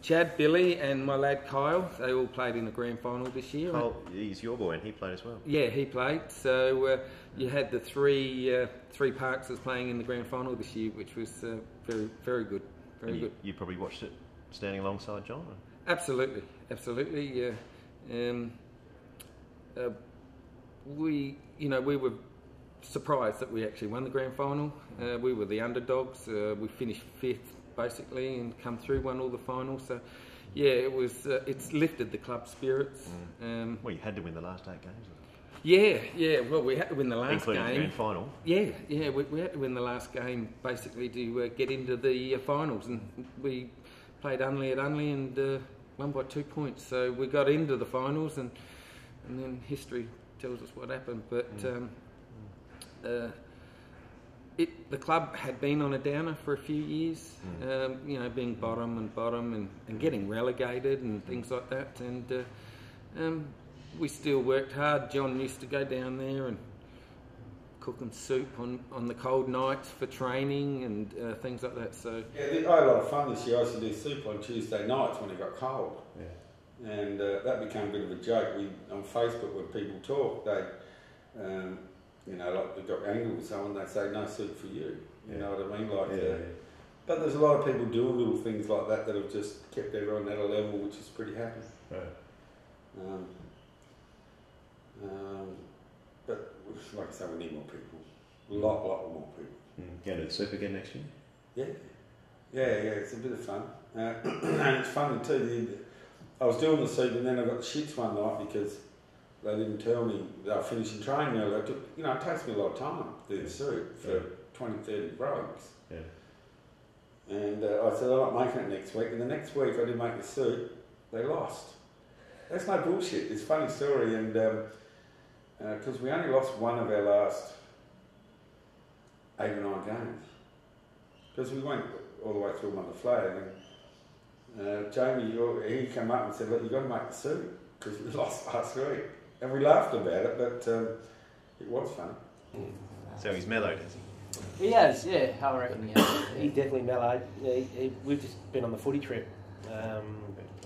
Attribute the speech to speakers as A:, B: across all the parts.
A: Chad, Billy and my lad Kyle, they all played in the grand final this year.
B: Kyle, he's your boy and he played as well.
A: Yeah, he played. So you had the three Parkses playing in the grand final this year, which was very, very good. Very good.
B: You probably watched it standing alongside John? Or?
A: Absolutely. We were surprised that we actually won the grand final. We were the underdogs. We finished 5th basically and come through, won all the finals. So yeah, it's lifted the club spirits.
B: Well, you had to win the last 8 games.
A: Yeah. Well, we had to win the last
B: including
A: game.
B: The grand final.
A: Yeah. We had to win the last game basically to get into the finals, and we played Unley at Unley and won by 2 points. So we got into the finals, and then history tells us what happened. But the club had been on a downer for a few years, being bottom and getting relegated and things like that. And we still worked hard. John used to go down there and cook them soup on the cold nights for training and things like that. So
C: yeah, I had a lot of fun this year. I used to do soup on Tuesday nights when it got cold. Yeah. And that became a bit of a joke. On Facebook, when people talk, they, like they got angry with someone, they say, no soup for you. You know what I mean? But there's a lot of people doing little things like that have just kept everyone at a level which is pretty happy.
B: Right.
C: But like I say, we need more people. A lot more people.
B: Going to the soup again next year?
C: Yeah, it's a bit of fun. And it's funny too, I was doing the soup and then I got the shits one night because they didn't tell me they were finishing training early. It takes me a lot of time to do the soup for 20, 30 blokes.
B: Yeah.
C: And I said, I'm not making it next week. And the next week I didn't make the soup, they lost. That's no bullshit. It's a funny story. And because we only lost one of our last 8 or 9 games. Because we went all the way through them on the flag. And Jamie, he came up and said, look, you've got to make the soup because we lost last week. And we laughed about it, but it was fun.
B: So he's mellowed, has he?
D: He has, yeah, I reckon he has.
E: He definitely mellowed. We've just been on the footy trip, the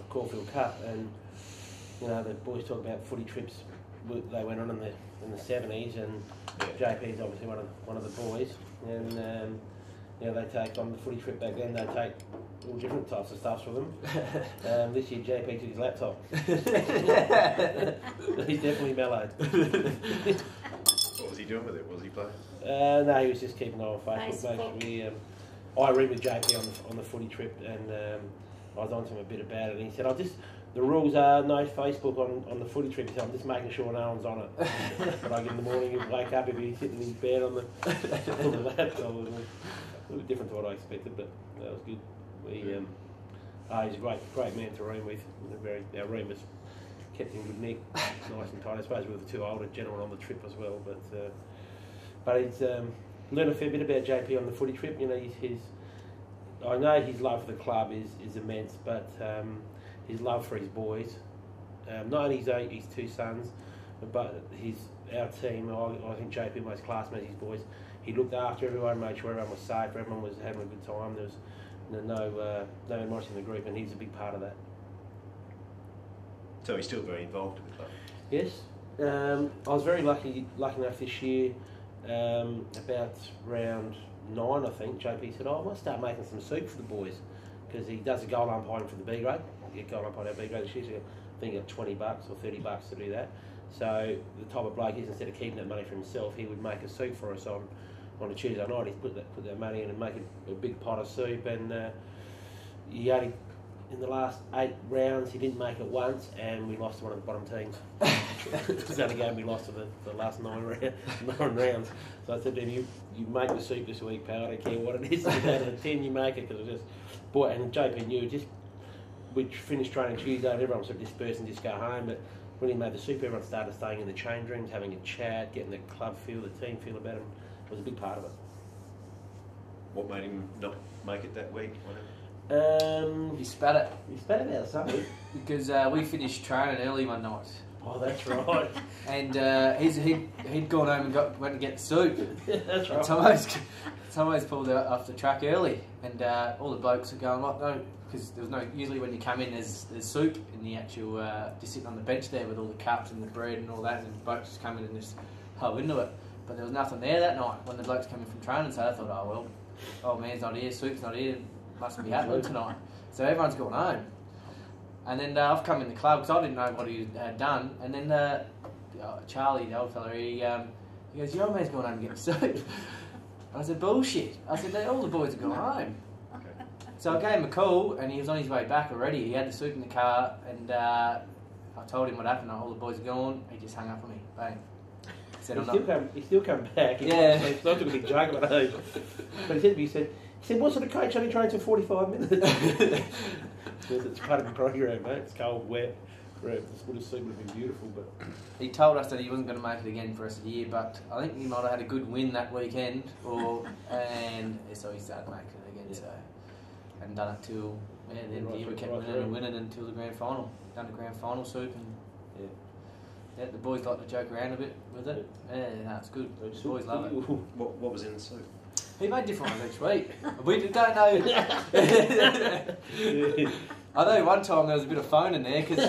E: Caulfield Cup, and the boys talk about footy trips. They went on in the 70s, and JP's obviously one of the boys, and they take on the footy trip back then. They take all different types of stuff with them. This year JP took his laptop. He's definitely mellowed.
B: What was he doing with it? What was he playing?
E: No, he was just keeping an eye on Facebook. Basically, I read with JP on the footy trip, and I was on to him a bit about it, and he said, the rules are no Facebook on the footy trip, so I'm just making sure no one's on it. But in the morning, he'd wake up, he'd be sitting in his bed on the laptop. It was a little different to what I expected, but that was good. He's a great man to room with. Our room was kept in good nick, nice and tight. I suppose we were the 2 older gentlemen on the trip as well, but he's learned a fair bit about JP on the footy trip. I know his love for the club is immense, but his love for his boys, not only his 2 sons, but our team. I think JP was classmates, his boys. He looked after everyone, made sure everyone was safe, everyone was having a good time. There was no remorse in the group, and he's a big part of that.
B: So he's still very involved with the club?
E: Yes. I was very lucky enough this year, about round 9 I think, JP said, I might start making some soup for the boys, because he does a goal umpiring for the B grade. You get goal umpiring our B grade this year, so I think he got $20 or $30 to do that. So the type of bloke is, instead of keeping that money for himself, he would make a soup for us on a Tuesday night. He'd put that money in and make a big pot of soup, and he only, in the last 8 rounds, he didn't make it once, and we lost to one of the bottom teams. It was the only game we lost to the last 9 rounds. So I said to him, you make the soup this week, pal, I don't care what it is. Out of the 10 you make it, because it was just, boy, and JP knew, we'd finished training Tuesday, and everyone sort of dispersed and just go home, but when he made the soup, everyone started staying in the change rooms, having a chat, getting the club feel, the team feel about him. It was a big part of it.
B: What made him not make it that week?
D: He spat it.
E: He spat it out something.
D: Because we finished training early one night.
E: Oh, that's right.
D: And he'd gone home and went to get the soup.
E: That's right.
D: Tomo's pulled out off the track early, and all the blokes are going, like, because there was no. Usually when you come in, there's soup in the actual just sitting on the bench there with all the cups and the bread and all that, and the blokes just come in and just hoe into it. But there was nothing there that night when the blokes came in from training, so I thought, oh well, old man's not here, soup's not here, mustn't be happening tonight. So everyone's gone home. And then I've come in the club because I didn't know what he had done. And then Charlie, the old fella, he goes, your old man's gone home and getting soup. I said, bullshit. I said, all the boys have gone home. So I gave him a call and he was on his way back already. He had the soup in the car and I told him what happened. All the boys are gone. He just hung up on me. Bang. Said,
E: he still come back. It's not a big joke about it. But he said to me, he said, what sort of coach only trains for 45 minutes? It's part of the program, mate. It's cold, wet. This would have seemed to have been beautiful, but
D: he told us that he wasn't going to make it again for the rest of the year. But I think he might have had a good win that weekend, and so he started making it again. So and done it till then the year we kept winning and winning until the grand final. Done the grand final soup, and the boys like to joke around a bit with it. Yeah, no, it's good. The boys love it.
B: What was in the soup?
D: He made different ones each week. We don't know. I know one time there was a bit of phone in there because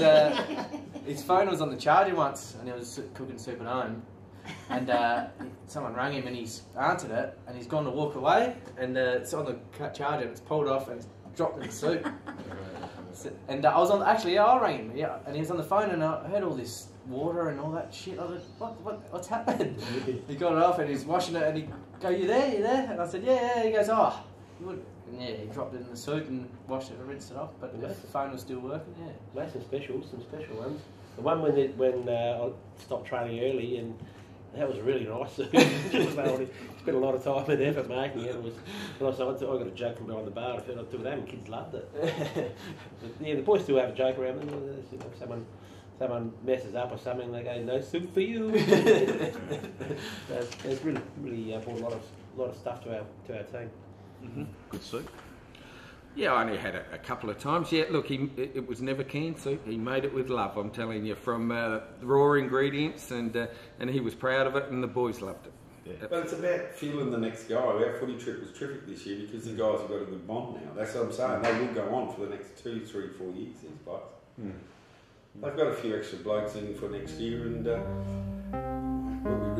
D: his phone was on the charger once and he was cooking soup at home and someone rang him and he's answered it and he's gone to walk away and it's on the charger and it's pulled off and it's dropped in the soup. And I was on, actually, I rang him, and he was on the phone and I heard all this water and all that shit. I was like, what's happened? He got it off and he's washing it and he go, you there? And I said, yeah. He goes, oh, you would. And he dropped it in the soup and washed it and rinsed it off, but the phone was still working,
E: Made some special ones. The one when I stopped training early and that was really nice. Spent a lot of time and effort making it. And I got a joke from behind the bar. I do that and kids loved it. But, the boys still have a joke around them. Someone messes up or something, they go, no soup for you. It's really brought a lot of stuff to our team.
B: Mm-hmm. Good soup.
A: Yeah, I only had it a couple of times. Yeah, look, it was never canned soup. He made it with love, I'm telling you, from raw ingredients, and he was proud of it, and the boys loved it.
C: Yeah. But it's about fueling the next guy. Our footy trip was terrific this year because the guys have got a good bond now. That's what I'm saying. They will go on for the next 2, 3, 4 years, these blokes. They've got a few extra blokes in for next year, and we'll be